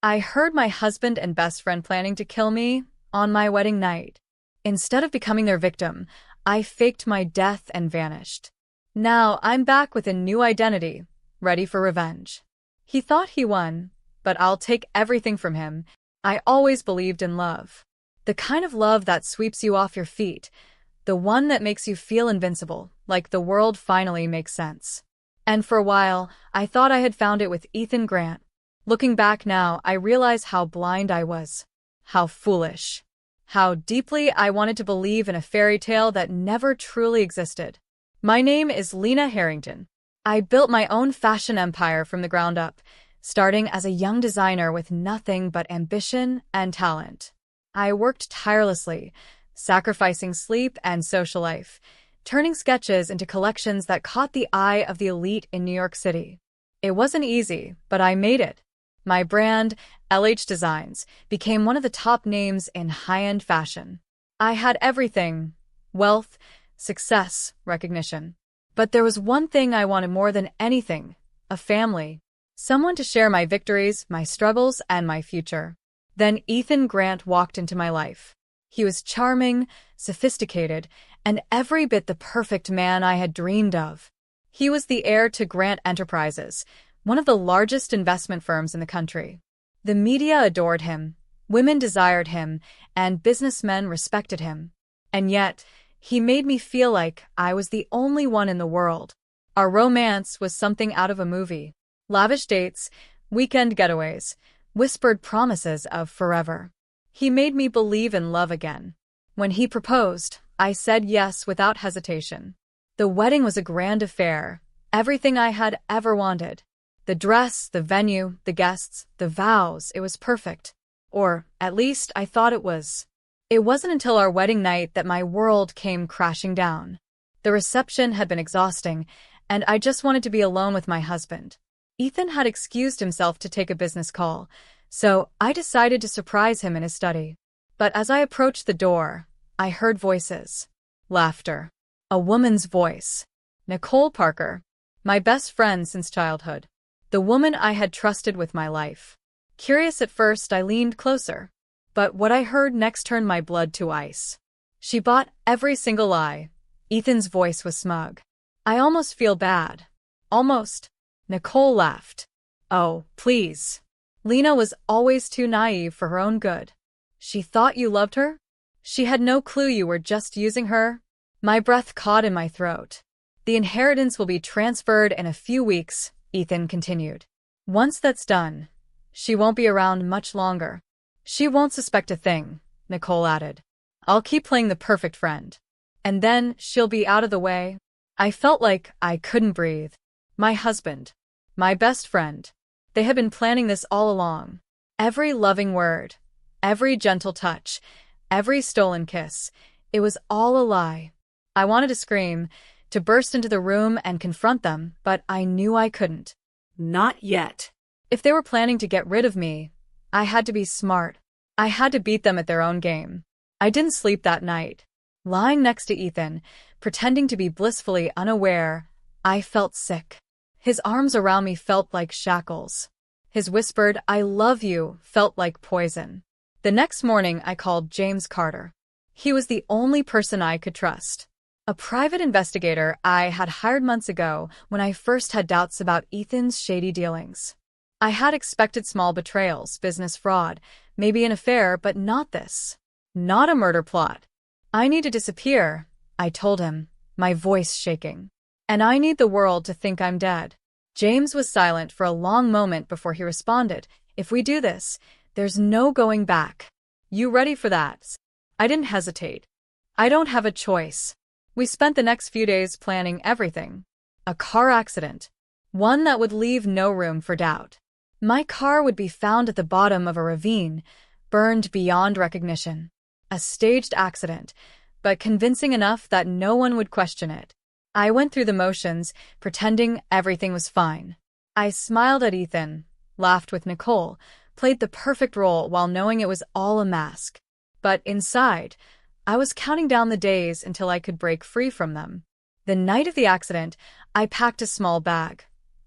I heard my husband and best friend planning to kill me on my wedding night. Instead of becoming their victim, I faked my death and vanished. Now I'm back with a new identity, ready for revenge. He thought he won, but I'll take everything from him. I always believed in love. The kind of love that sweeps you off your feet, the one that makes you feel invincible, like the world finally makes sense. And for a while, I thought I had found it with Ethan Grant. Looking back now, I realize how blind I was. How foolish. How deeply I wanted to believe in a fairy tale that never truly existed. My name is Lena Harrington. I built my own fashion empire from the ground up, starting as a young designer with nothing but ambition and talent. I worked tirelessly, sacrificing sleep and social life, turning sketches into collections that caught the eye of the elite in New York City. It wasn't easy, but I made it. My brand, LH Designs, became one of the top names in high-end fashion. I had everything: wealth, success, recognition. But there was one thing I wanted more than anything: a family. Someone to share my victories, my struggles, and my future. Then Ethan Grant walked into my life. He was charming, sophisticated, and every bit the perfect man I had dreamed of. He was the heir to Grant Enterprises, one of the largest investment firms in the country. The media adored him, women desired him, and businessmen respected him. And yet, he made me feel like I was the only one in the world. Our romance was something out of a movie. Lavish dates, weekend getaways, whispered promises of forever. He made me believe in love again. When he proposed, I said yes without hesitation. The wedding was a grand affair, everything I had ever wanted. The dress, the venue, the guests, the vows, it was perfect. Or, at least, I thought it was. It wasn't until our wedding night that my world came crashing down. The reception had been exhausting, and I just wanted to be alone with my husband. Ethan had excused himself to take a business call, so I decided to surprise him in his study. But as I approached the door, I heard voices. Laughter. A woman's voice. Nicole Parker. My best friend since childhood. The woman I had trusted with my life. Curious at first, I leaned closer. But what I heard next turned my blood to ice. She bought every single lie. Ethan's voice was smug. I almost feel bad. Almost. Nicole laughed. Oh, please. Lena was always too naive for her own good. She thought you loved her? She had no clue you were just using her? My breath caught in my throat. The inheritance will be transferred in a few weeks, Ethan continued. Once that's done, she won't be around much longer. She won't suspect a thing, Nicole added. I'll keep playing the perfect friend. And then she'll be out of the way. I felt like I couldn't breathe. My husband. My best friend. They had been planning this all along. Every loving word. Every gentle touch. Every stolen kiss. It was all a lie. I wanted to scream, to burst into the room and confront them, but I knew I couldn't. Not yet. If they were planning to get rid of me, I had to be smart. I had to beat them at their own game. I didn't sleep that night. Lying next to Ethan, pretending to be blissfully unaware, I felt sick. His arms around me felt like shackles. His whispered, "I love you," felt like poison. The next morning, I called James Carter. He was the only person I could trust. A private investigator I had hired months ago when I first had doubts about Ethan's shady dealings. I had expected small betrayals, business fraud, maybe an affair, but not this. Not a murder plot. I need to disappear, I told him, my voice shaking. And I need the world to think I'm dead. James was silent for a long moment before he responded. If we do this, there's no going back. You ready for that? I didn't hesitate. I don't have a choice. We spent the next few days planning everything. A car accident. One that would leave no room for doubt. My car would be found at the bottom of a ravine, burned beyond recognition. A staged accident, but convincing enough that no one would question it. I went through the motions, pretending everything was fine. I smiled at Ethan, laughed with Nicole, played the perfect role while knowing it was all a mask. But inside, I was counting down the days until I could break free from them. The night of the accident, I packed a small bag.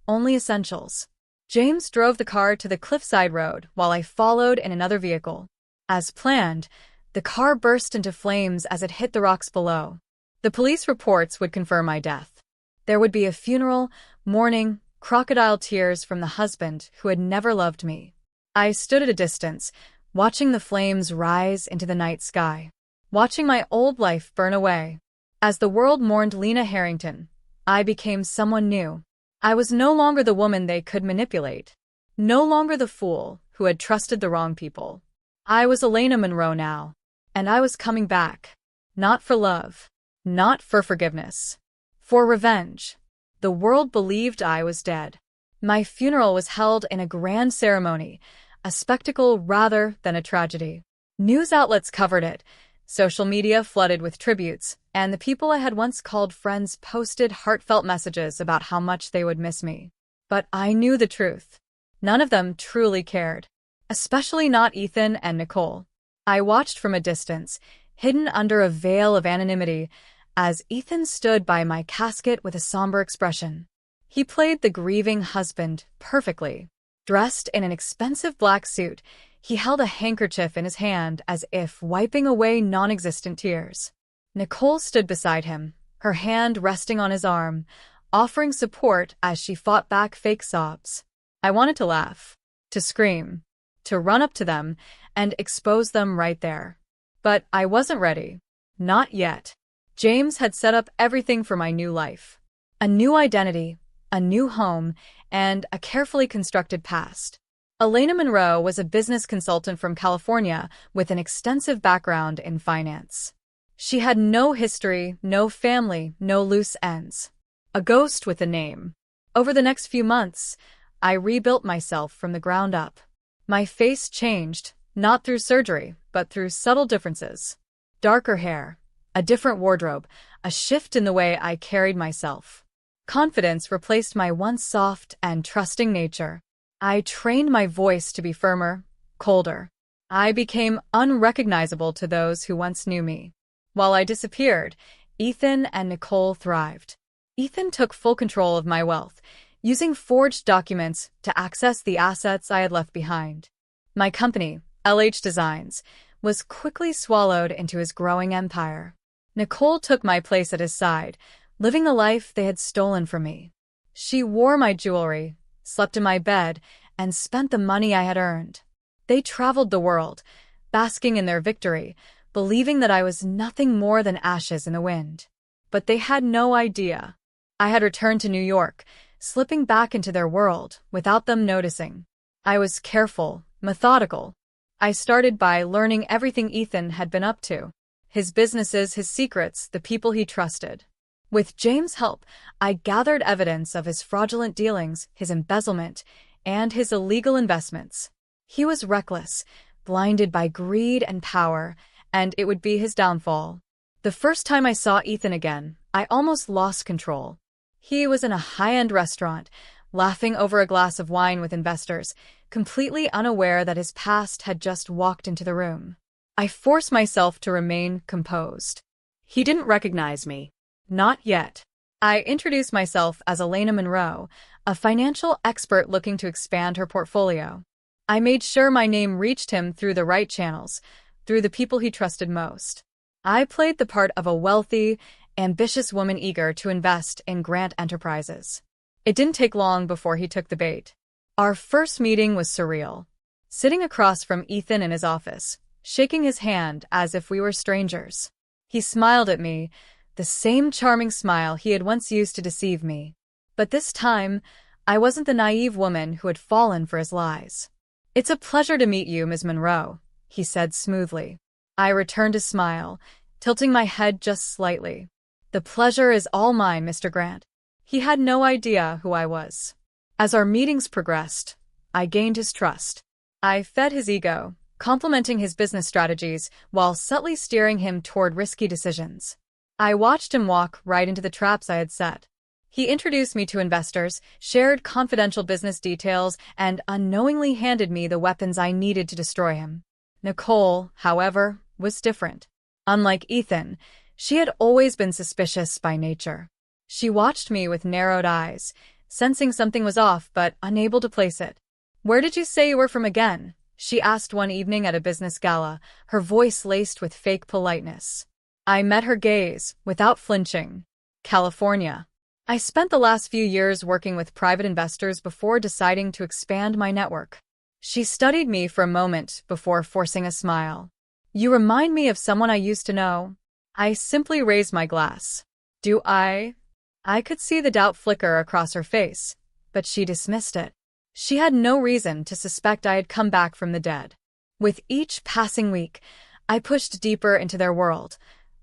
Only essentials. James drove the car to the cliffside road while I followed in another vehicle. As planned, the car burst into flames as it hit the rocks below. The police reports would confirm my death. There would be a funeral, mourning, crocodile tears from the husband who had never loved me. I stood at a distance, watching the flames rise into the night sky, watching my old life burn away. As the world mourned Lena Harrington, I became someone new. I was no longer the woman they could manipulate, no longer the fool who had trusted the wrong people. I was Elena Monroe now, and I was coming back. Not for love, not for forgiveness, for revenge. The world believed I was dead. My funeral was held in a grand ceremony, a spectacle rather than a tragedy. News outlets covered it, social media flooded with tributes, and the people I had once called friends posted heartfelt messages about how much they would miss me. But I knew the truth. None of them truly cared, especially not Ethan and Nicole. I watched from a distance, hidden under a veil of anonymity, as Ethan stood by my casket with a somber expression. He played the grieving husband perfectly. Dressed in an expensive black suit, he held a handkerchief in his hand as if wiping away non-existent tears. Nicole stood beside him, her hand resting on his arm, offering support as she fought back fake sobs. I wanted to laugh, to scream, to run up to them and expose them right there. But I wasn't ready. Not yet. James had set up everything for my new life. A new identity, a new home, and a carefully constructed past. Elena Monroe was a business consultant from California with an extensive background in finance. She had no history, no family, no loose ends. A ghost with a name. Over the next few months, I rebuilt myself from the ground up. My face changed, not through surgery, but through subtle differences. Darker hair, a different wardrobe, a shift in the way I carried myself. Confidence replaced my once soft and trusting nature. I trained my voice to be firmer, colder. I became unrecognizable to those who once knew me. While I disappeared, Ethan and Nicole thrived. Ethan took full control of my wealth, using forged documents to access the assets I had left behind. My company, LH Designs, was quickly swallowed into his growing empire. Nicole took my place at his side, living the life they had stolen from me. She wore my jewelry, slept in my bed, and spent the money I had earned. They traveled the world, basking in their victory, believing that I was nothing more than ashes in the wind. But they had no idea. I had returned to New York, slipping back into their world without them noticing. I was careful, methodical. I started by learning everything Ethan had been up to. His businesses, his secrets, the people he trusted. With James' help, I gathered evidence of his fraudulent dealings, his embezzlement, and his illegal investments. He was reckless, blinded by greed and power, and it would be his downfall. The first time I saw Ethan again, I almost lost control. He was in a high-end restaurant, laughing over a glass of wine with investors, completely unaware that his past had just walked into the room. I forced myself to remain composed. He didn't recognize me. Not yet. I introduced myself as Elena Monroe, a financial expert looking to expand her portfolio. I made sure my name reached him through the right channels, through the people he trusted most. I played the part of a wealthy, ambitious woman eager to invest in grand enterprises. It didn't take long before he took the bait. Our first meeting was surreal. Sitting across from Ethan in his office, shaking his hand as if we were strangers. He smiled at me, the same charming smile he had once used to deceive me. But this time, I wasn't the naive woman who had fallen for his lies. "It's a pleasure to meet you, Ms. Monroe," he said smoothly. I returned a smile, tilting my head just slightly. "The pleasure is all mine, Mr. Grant." He had no idea who I was. As our meetings progressed, I gained his trust. I fed his ego, complimenting his business strategies while subtly steering him toward risky decisions. I watched him walk right into the traps I had set. He introduced me to investors, shared confidential business details, and unknowingly handed me the weapons I needed to destroy him. Nicole, however, was different. Unlike Ethan, she had always been suspicious by nature. She watched me with narrowed eyes, sensing something was off but unable to place it. "Where did you say you were from again?" she asked one evening at a business gala, her voice laced with fake politeness. I met her gaze, without flinching. "California. I spent the last few years working with private investors before deciding to expand my network." She studied me for a moment before forcing a smile. "You remind me of someone I used to know." I simply raised my glass. "Do I?" I could see the doubt flicker across her face, but she dismissed it. She had no reason to suspect I had come back from the dead. With each passing week, I pushed deeper into their world,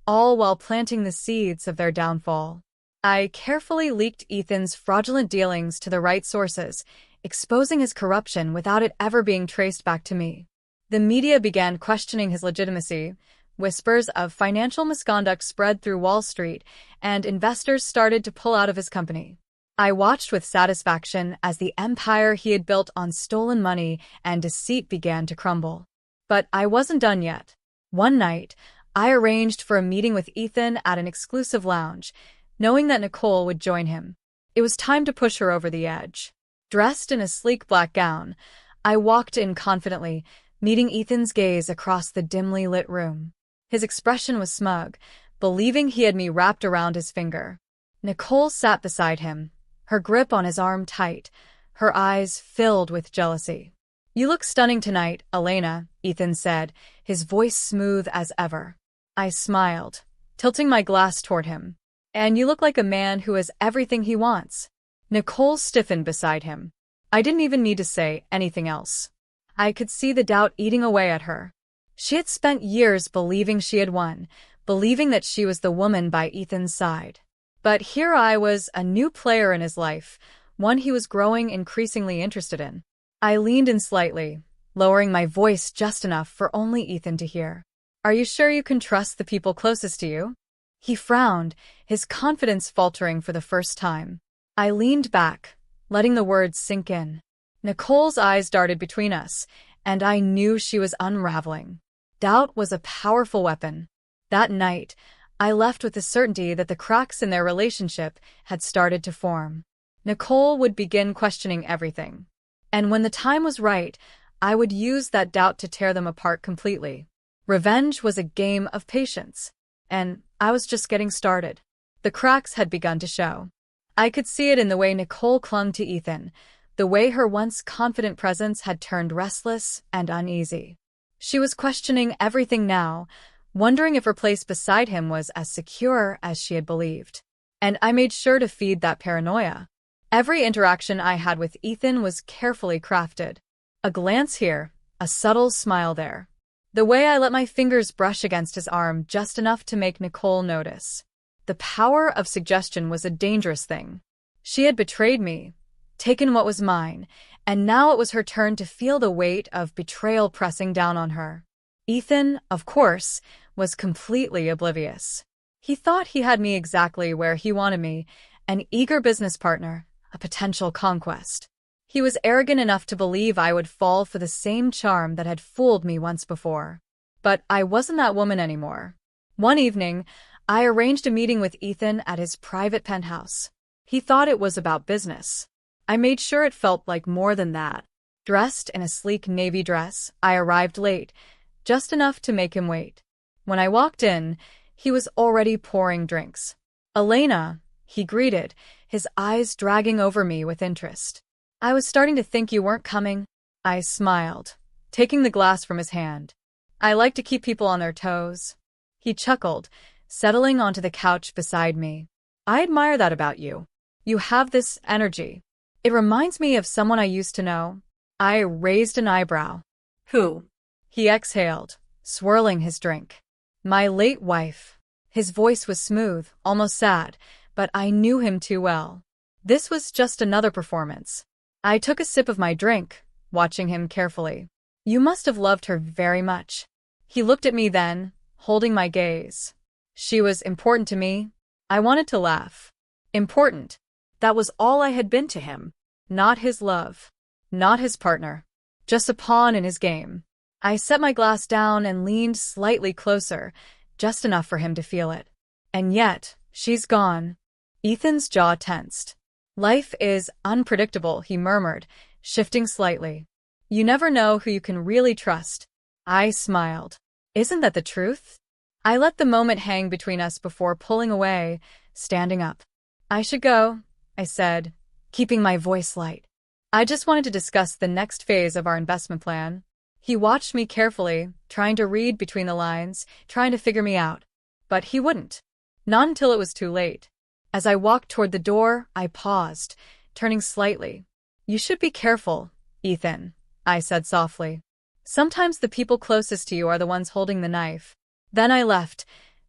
all while planting the seeds of their downfall. I carefully leaked Ethan's fraudulent dealings to the right sources, exposing his corruption without it ever being traced back to me. The media began questioning his legitimacy. Whispers of financial misconduct spread through Wall Street, and investors started to pull out of his company. I watched with satisfaction as the empire he had built on stolen money and deceit began to crumble. But I wasn't done yet. One night, I arranged for a meeting with Ethan at an exclusive lounge, knowing that Nicole would join him. It was time to push her over the edge. Dressed in a sleek black gown, I walked in confidently, meeting Ethan's gaze across the dimly lit room. His expression was smug, believing he had me wrapped around his finger. Nicole sat beside him, her grip on his arm tight, her eyes filled with jealousy. "You look stunning tonight, Elena," Ethan said, his voice smooth as ever. I smiled, tilting my glass toward him. "And you look like a man who has everything he wants." Nicole stiffened beside him. I didn't even need to say anything else. I could see the doubt eating away at her. She had spent years believing she had won, believing that she was the woman by Ethan's side. But here I was, a new player in his life, one he was growing increasingly interested in. I leaned in slightly, lowering my voice just enough for only Ethan to hear. "Are you sure you can trust the people closest to you?" He frowned, his confidence faltering for the first time. I leaned back, letting the words sink in. Nicole's eyes darted between us, and I knew she was unraveling. Doubt was a powerful weapon. That night, I left with the certainty that the cracks in their relationship had started to form. Nicole would begin questioning everything. And when the time was right, I would use that doubt to tear them apart completely. Revenge was a game of patience. And I was just getting started. The cracks had begun to show. I could see it in the way Nicole clung to Ethan, the way her once confident presence had turned restless and uneasy. She was questioning everything now, wondering if her place beside him was as secure as she had believed. And I made sure to feed that paranoia. Every interaction I had with Ethan was carefully crafted. A glance here, a subtle smile there. The way I let my fingers brush against his arm just enough to make Nicole notice. The power of suggestion was a dangerous thing. She had betrayed me, taken what was mine, and now it was her turn to feel the weight of betrayal pressing down on her. Ethan, of course, was completely oblivious. He thought he had me exactly where he wanted me, an eager business partner, a potential conquest. He was arrogant enough to believe I would fall for the same charm that had fooled me once before. But I wasn't that woman anymore. One evening, I arranged a meeting with Ethan at his private penthouse. He thought it was about business. I made sure it felt like more than that. Dressed in a sleek navy dress, I arrived late, just enough to make him wait. When I walked in, he was already pouring drinks. "Elena," he greeted, his eyes dragging over me with interest. "I was starting to think you weren't coming." I smiled, taking the glass from his hand. "I like to keep people on their toes." He chuckled, settling onto the couch beside me. "I admire that about you. You have this energy. It reminds me of someone I used to know." I raised an eyebrow. "Who?" He exhaled, swirling his drink. "My late wife." His voice was smooth, almost sad, but I knew him too well. This was just another performance. I took a sip of my drink, watching him carefully. "You must have loved her very much." He looked at me then, holding my gaze. "She was important to me." I wanted to laugh. Important. That was all I had been to him. Not his love. Not his partner. Just a pawn in his game. I set my glass down and leaned slightly closer, just enough for him to feel it. "And yet, she's gone." Ethan's jaw tensed. Life is unpredictable, he murmured, shifting slightly. You never know who you can really trust. I smiled. Isn't that the truth? I let the moment hang between us before pulling away, standing up. I should go, I said, keeping my voice light. I just wanted to discuss the next phase of our investment plan. He watched me carefully, trying to read between the lines, trying to figure me out. But he wouldn't. Not until it was too late. As I walked toward the door, I paused, turning slightly. You should be careful, Ethan, I said softly. Sometimes the people closest to you are the ones holding the knife. Then I left,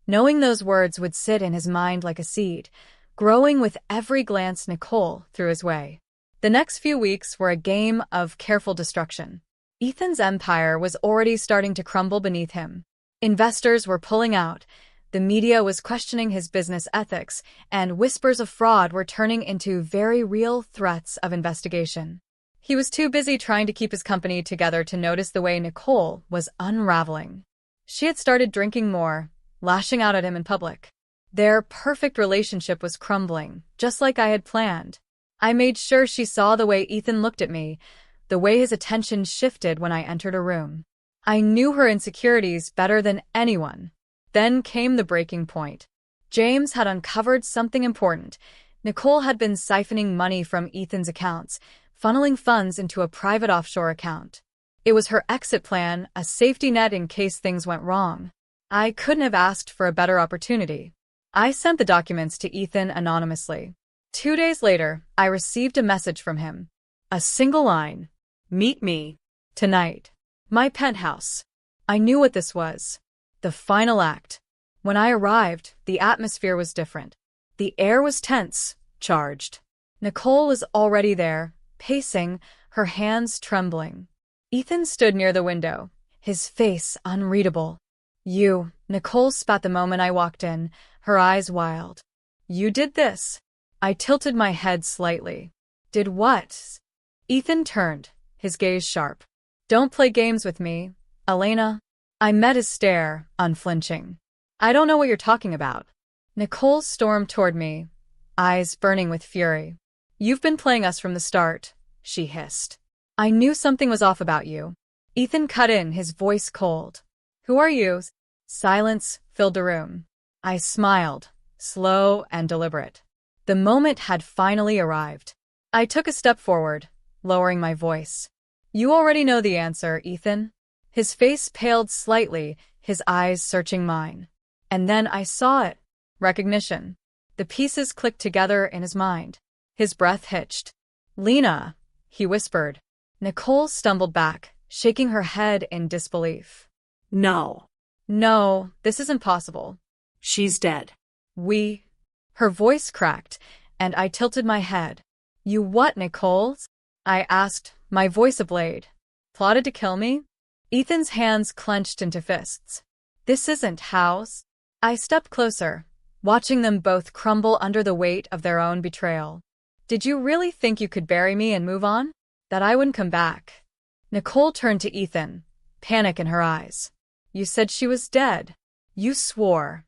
knowing those words would sit in his mind like a seed, growing with every glance Nicole threw his way. The next few weeks were a game of careful destruction. Ethan's empire was already starting to crumble beneath him. Investors were pulling out, the media was questioning his business ethics, and whispers of fraud were turning into very real threats of investigation. He was too busy trying to keep his company together to notice the way Nicole was unraveling. She had started drinking more, lashing out at him in public. Their perfect relationship was crumbling, just like I had planned. I made sure she saw the way Ethan looked at me, the way his attention shifted when I entered a room. I knew her insecurities better than anyone. Then came the breaking point. James had uncovered something important. Nicole had been siphoning money from Ethan's accounts, funneling funds into a private offshore account. It was her exit plan, a safety net in case things went wrong. I couldn't have asked for a better opportunity. I sent the documents to Ethan anonymously. 2 days later, I received a message from him. A single line. Meet me. Tonight. My penthouse. I knew what this was. The final act. When I arrived, the atmosphere was different. The air was tense, charged. Nicole was already there, pacing, her hands trembling. Ethan stood near the window, his face unreadable. You, Nicole spat the moment I walked in, her eyes wild. You did this. I tilted my head slightly. Did what? Ethan turned, his gaze sharp. Don't play games with me, Elena. I met his stare, unflinching. I don't know what you're talking about. Nicole stormed toward me, eyes burning with fury. You've been playing us from the start, she hissed. I knew something was off about you. Ethan cut in, his voice cold. Who are you? Silence filled the room. I smiled, slow and deliberate. The moment had finally arrived. I took a step forward, lowering my voice. You already know the answer, Ethan. His face paled slightly, his eyes searching mine. And then I saw it. Recognition. The pieces clicked together in his mind. His breath hitched. Lena, he whispered. Nicole stumbled back, shaking her head in disbelief. No. No, this isn't possible. She's dead. Her voice cracked, and I tilted my head. You what, Nicole? I asked, my voice ablade. Plotted to kill me? Ethan's hands clenched into fists. This isn't house. I stepped closer, watching them both crumble under the weight of their own betrayal. Did you really think you could bury me and move on? That I wouldn't come back? Nicole turned to Ethan, panic in her eyes. You said she was dead. You swore.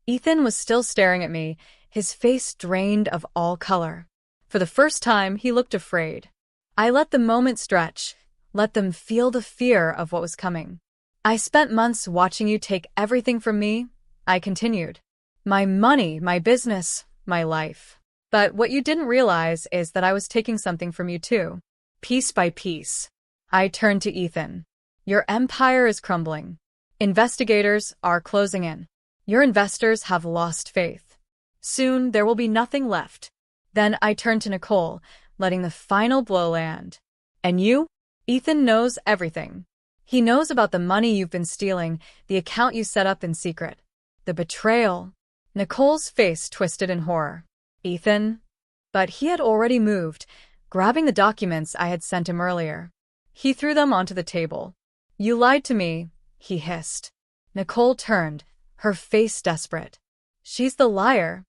Ethan was still staring at me, his face drained of all color. For the first time, he looked afraid. I let the moment stretch, let them feel the fear of what was coming. I spent months watching you take everything from me, I continued. My money, my business, my life. But what you didn't realize is that I was taking something from you too. Piece by piece. I turned to Ethan. Your empire is crumbling. Investigators are closing in. Your investors have lost faith. Soon there will be nothing left. Then I turned to Nicole, letting the final blow land. And you? Ethan knows everything. He knows about the money you've been stealing, the account you set up in secret. The betrayal. Nicole's face twisted in horror. Ethan? But he had already moved, grabbing the documents I had sent him earlier. He threw them onto the table. You lied to me, he hissed. Nicole turned, her face desperate. She's the liar.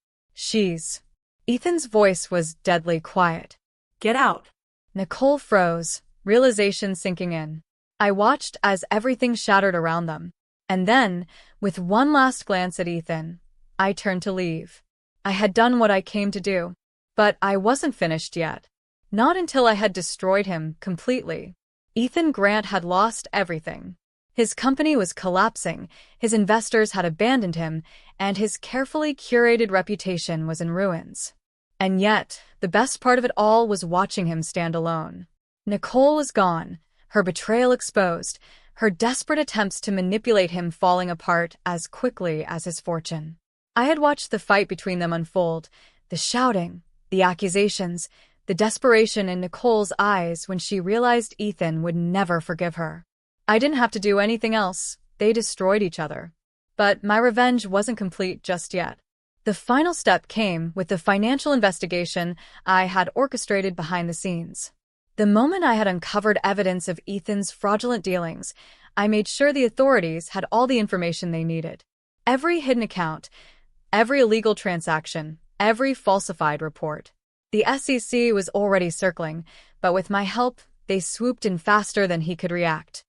Ethan's voice was deadly quiet. Get out. Nicole froze, realization sinking in. I watched as everything shattered around them. And then, with one last glance at Ethan, I turned to leave. I had done what I came to do. But I wasn't finished yet. Not until I had destroyed him completely. Ethan Grant had lost everything. His company was collapsing, his investors had abandoned him, and his carefully curated reputation was in ruins. And yet, the best part of it all was watching him stand alone. Nicole was gone, her betrayal exposed, her desperate attempts to manipulate him falling apart as quickly as his fortune. I had watched the fight between them unfold, the shouting, the accusations, the desperation in Nicole's eyes when she realized Ethan would never forgive her. I didn't have to do anything else. They destroyed each other. But my revenge wasn't complete just yet. The final step came with the financial investigation I had orchestrated behind the scenes. The moment I had uncovered evidence of Ethan's fraudulent dealings, I made sure the authorities had all the information they needed. Every hidden account, every illegal transaction, every falsified report. The SEC was already circling, but with my help, they swooped in faster than he could react.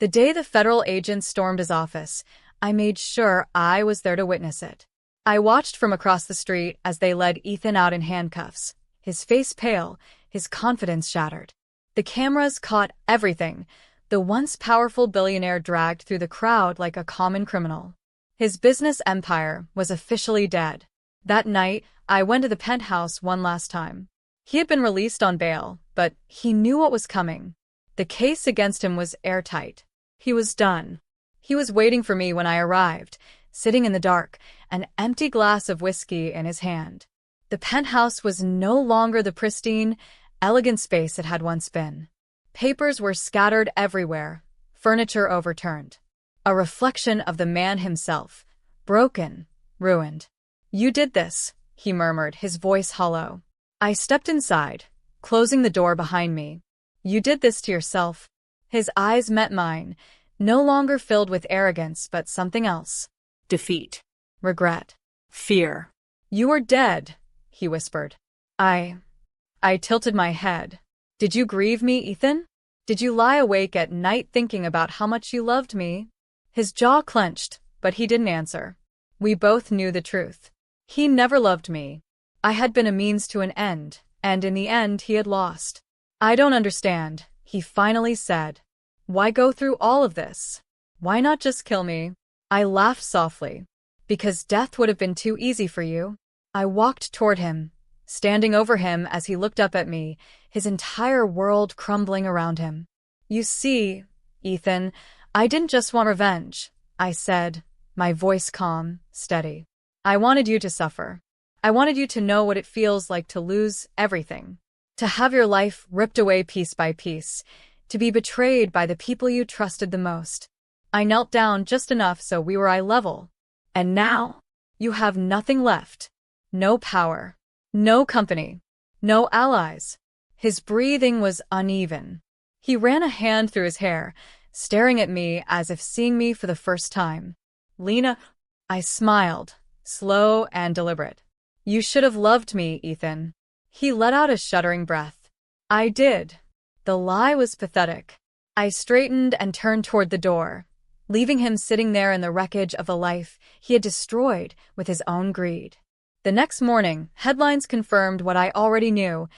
The day the federal agents stormed his office, I made sure I was there to witness it. I watched from across the street as they led Ethan out in handcuffs, his face pale, his confidence shattered. The cameras caught everything, the once powerful billionaire dragged through the crowd like a common criminal. His business empire was officially dead. That night, I went to the penthouse one last time. He had been released on bail, but he knew what was coming. The case against him was airtight. He was done. He was waiting for me when I arrived, sitting in the dark, an empty glass of whiskey in his hand. The penthouse was no longer the pristine, elegant space it had once been. Papers were scattered everywhere, furniture overturned. A reflection of the man himself, broken, ruined. "You did this," he murmured, his voice hollow. I stepped inside, closing the door behind me. "You did this to yourself." His eyes met mine, no longer filled with arrogance but something else. Defeat. Regret. Fear. "You are dead," he whispered. I tilted my head. "Did you grieve me, Ethan? Did you lie awake at night thinking about how much you loved me?" His jaw clenched, but he didn't answer. We both knew the truth. He never loved me. I had been a means to an end, and in the end he had lost. "I don't understand," he finally said. "Why go through all of this? Why not just kill me?" I laughed softly. "Because death would have been too easy for you." I walked toward him, standing over him as he looked up at me, his entire world crumbling around him. "You see, Ethan, I didn't just want revenge," I said, my voice calm, steady. "I wanted you to suffer. I wanted you to know what it feels like to lose everything, to have your life ripped away piece by piece, to be betrayed by the people you trusted the most. I knelt down just enough so we were eye level. And now, you have nothing left. No power. No company. No allies." His breathing was uneven. He ran a hand through his hair, staring at me as if seeing me for the first time. "Lena," I smiled, slow and deliberate. "You should have loved me, Ethan." He let out a shuddering breath. "I did." The lie was pathetic. I straightened and turned toward the door, leaving him sitting there in the wreckage of the life he had destroyed with his own greed. The next morning, headlines confirmed what I already knew.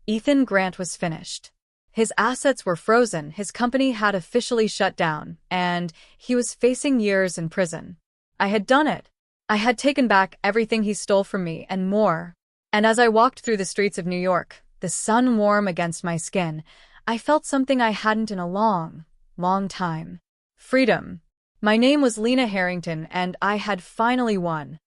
Ethan Grant was finished. His assets were frozen, his company had officially shut down, and he was facing years in prison. I had done it. I had taken back everything he stole from me and more. And as I walked through the streets of New York, the sun warm against my skin, I felt something I hadn't in a long, long time. Freedom. My name was Lena Harrington, and I had finally won.